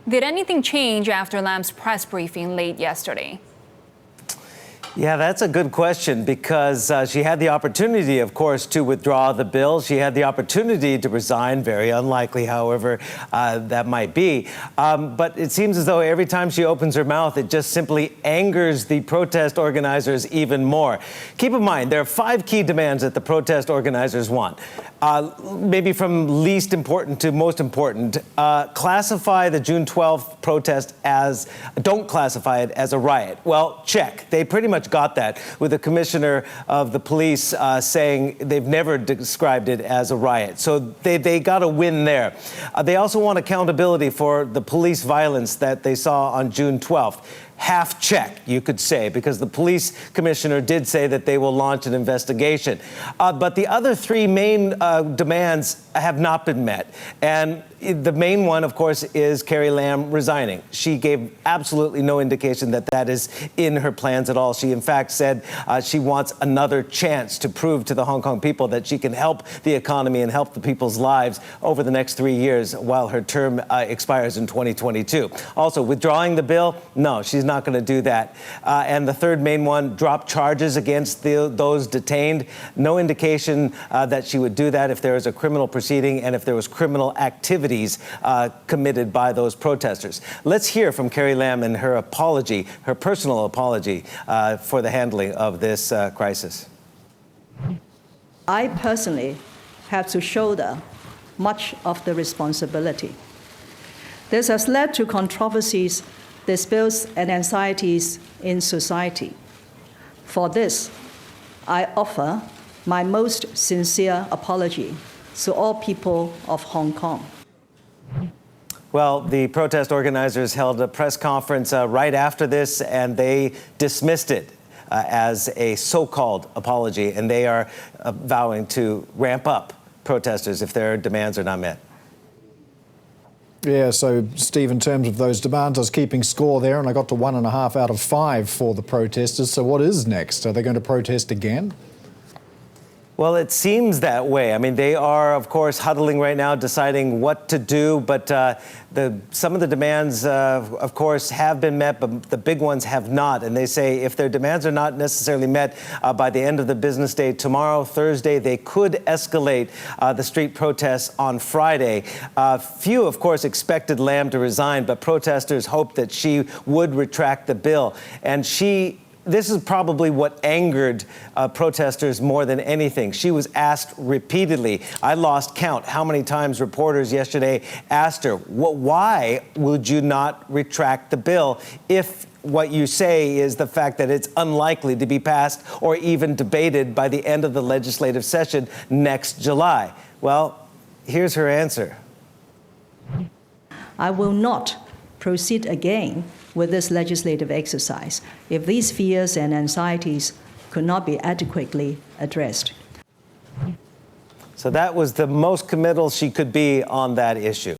Did anything change after Lam's press briefing late yesterday? Yeah, that's a good question because she had the opportunity, of course, to withdraw the bill. She had the opportunity to resign, very unlikely, however, that might be. But it seems as though every time she opens her mouth, it just simply angers the protest organizers even more. Keep in mind, there are 5 key demands that the protest organizers want. Maybe from least important to most important. Classify the June 12th protest as, don't classify it as a riot. Well, check. They pretty much got that with the commissioner of the police saying they've never described it as a riot. So they got a win there. They also want accountability for the police violence that they saw on June 12th. Half check, you could say, because the police commissioner did say that they will launch an investigation. But the other 3 main demands have not been met. And the main one, of course, is Carrie Lam resigning. She gave absolutely no indication that that is in her plans at all. She, in fact, said she wants another chance to prove to the Hong Kong people that she can help the economy and help the people's lives over the next 3 years while her term expires in 2022. Also, withdrawing the bill, no, she's not going to do that. And the third main one, drop charges against those detained. No indication that she would do that if there is a criminal proceeding and if there was criminal activities committed by those protesters. Let's hear from Carrie Lam and her apology, her personal apology for the handling of this crisis. I personally have to shoulder much of the responsibility. This has led to controversies, disputes, and anxieties in society. For this, I offer my most sincere apology to all people of Hong Kong. Well, the protest organizers held a press conference right after this, and they dismissed it as a so-called apology, and they are vowing to ramp up protesters if their demands are not met. Yeah, so, Steve, in terms of those demands, I was keeping score there, and I got to 1.5 out of 5 for the protesters. So what is next? Are they going to protest again? Well, it seems that way. I mean, they are, of course, huddling right now, deciding what to do. But some of the demands, of course, have been met, but the big ones have not. And they say if their demands are not necessarily met by the end of the business day tomorrow, Thursday, they could escalate the street protests on Friday. Few, of course, expected Lam to resign, but protesters hoped that she would retract the bill. And this is probably what angered protesters more than anything. She was asked repeatedly. I lost count how many times reporters yesterday asked her, why would you not retract the bill if what you say is the fact that it's unlikely to be passed or even debated by the end of the legislative session next July? Well, here's her answer. I will not proceed again with this legislative exercise if these fears and anxieties could not be adequately addressed. So that was the most committal she could be on that issue.